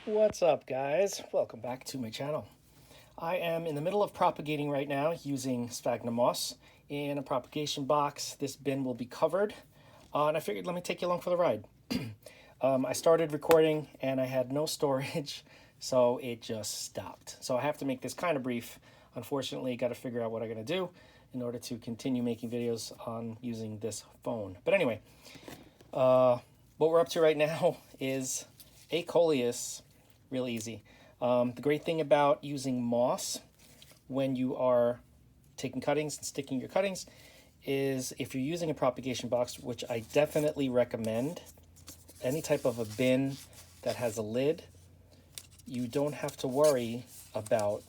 What's up, guys? Welcome back to my channel. I am in the middle of propagating right now using sphagnum moss in a propagation box. This bin will be covered, and I figured let me take you along for the ride. I started recording and I had no storage, so it just stopped. So I have to make this kind of brief. Unfortunately, got to figure out what I'm going to do in order to continue making videos on using this phone. But anyway, what we're up to right now is a Coleus. Real easy. The great thing about using moss when you are taking cuttings and sticking your cuttings is if you're using a propagation box, which I definitely recommend, any type of a bin that has a lid, you don't have to worry about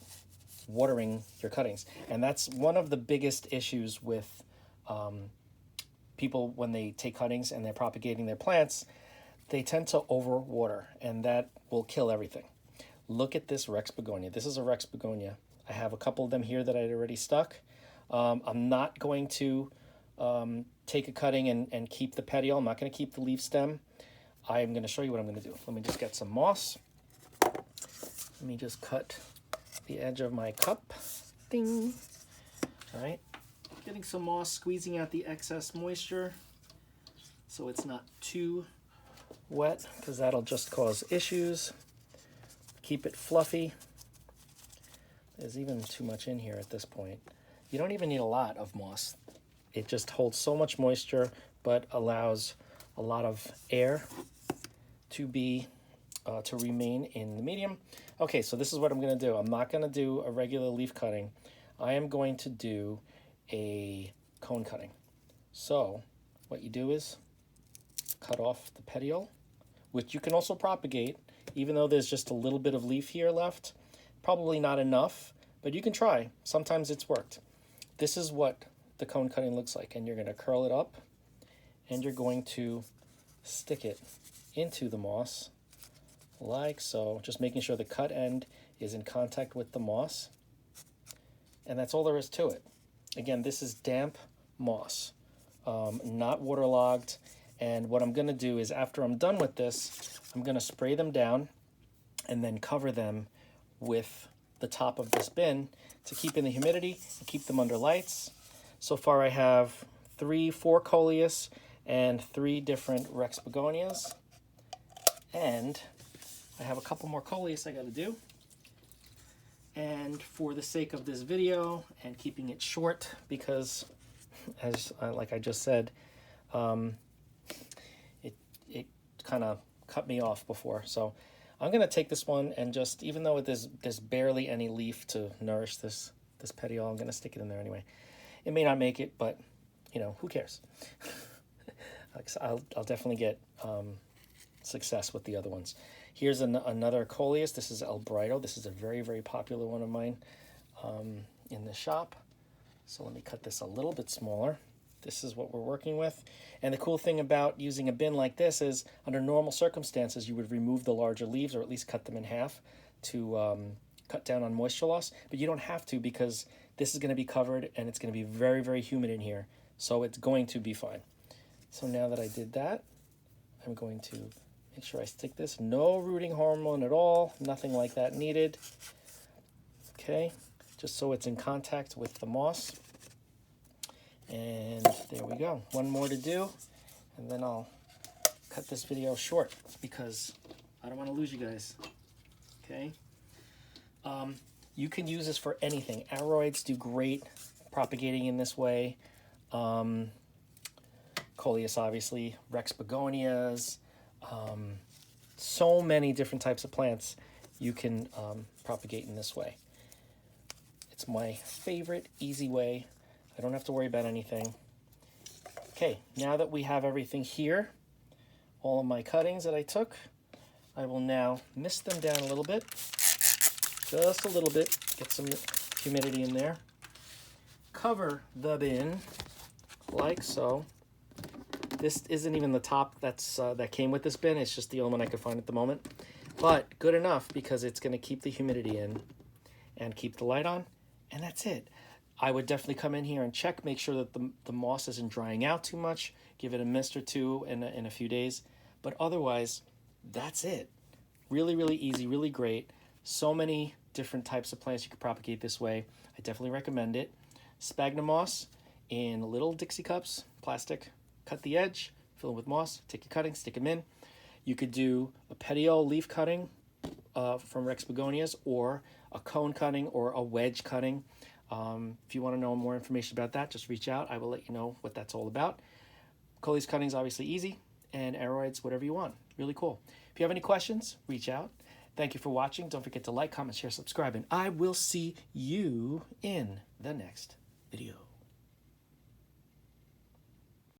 watering your cuttings. And that's one of the biggest issues with people when they take cuttings and they're propagating their plants. They tend to overwater, and that will kill everything. Look at this Rex Begonia. This is a Rex Begonia. I have a couple of them here that I'd already stuck. I'm not going to take a cutting and keep the petiole. I'm not going to keep the leaf stem. I'm going to show you what I'm going to do. Let me just get some moss. Let me just cut the edge of my cup. Ding. All right. Getting some moss, squeezing out the excess moisture so it's not too wet, because that'll just cause issues. Keep it fluffy. There's even too much in here at this point. You don't even need a lot of moss. It just holds so much moisture but allows a lot of air to be to remain in the medium. Okay, so this is what I'm going to do. I'm not going to do a regular leaf cutting. I am going to do a cone cutting. So what you do is cut off the petiole, which you can also propagate, even though there's just a little bit of leaf here left. Probably not enough, but you can try. Sometimes it's worked. This is what the cone cutting looks like, and you're going to curl it up, and you're going to stick it into the moss, like so, just making sure the cut end is in contact with the moss, and that's all there is to it. Again, this is damp moss, not waterlogged. And what I'm going to do is after I'm done with this, I'm going to spray them down and then cover them with the top of this bin to keep in the humidity and keep them under lights. So far I have 4 Coleus and 3 different Rex Begonias. And I have a couple more Coleus I got to do. And for the sake of this video and keeping it short, because as like I just said, it kind of cut me off before. So I'm going to take this one and just, even though there's barely any leaf to nourish this petiole, I'm going to stick it in there anyway. It may not make it, but, you know, who cares? I'll definitely get success with the other ones. Here's another Coleus. This is El Brido. This is a very, very popular one of mine in the shop. So let me cut this a little bit smaller. This is what we're working with. And the cool thing about using a bin like this is under normal circumstances, you would remove the larger leaves or at least cut them in half to cut down on moisture loss. But you don't have to, because this is going to be covered and it's going to be very, very humid in here. So it's going to be fine. So now that I did that, I'm going to make sure I stick this. No rooting hormone at all. Nothing like that needed. Okay, just so it's in contact with the moss. And there we go. One more to do, and then I'll cut this video short because I don't want to lose you guys. Okay. You can use this for anything. Aroids do great propagating in this way. Coleus, obviously, Rex Begonias, so many different types of plants you can propagate in this way. It's my favorite, easy way. I don't have to worry about anything. Okay, now that we have everything here, all of my cuttings that I took, I will now mist them down a little bit, just a little bit, get some humidity in there. Cover the bin like so. This isn't even the top that came with this bin. It's just the only one I could find at the moment. But good enough because it's going to keep the humidity in and keep the light on. And that's it. I would definitely come in here and check, make sure that the moss isn't drying out too much. Give it a mist or two in a few days. But otherwise, that's it. Really, really easy, really great. So many different types of plants you could propagate this way. I definitely recommend it. Sphagnum moss in little Dixie cups, plastic. Cut the edge, fill them with moss, take your cuttings, stick them in. You could do a petiole leaf cutting from Rex begonias, or a cone cutting, or a wedge cutting. If you want to know more information about that, just reach out. I will let you know what that's all about. Coleus cutting is obviously easy, and aroids, whatever you want. Really cool. If you have any questions, reach out. Thank you for watching. Don't forget to like, comment, share, subscribe, and I will see you in the next video.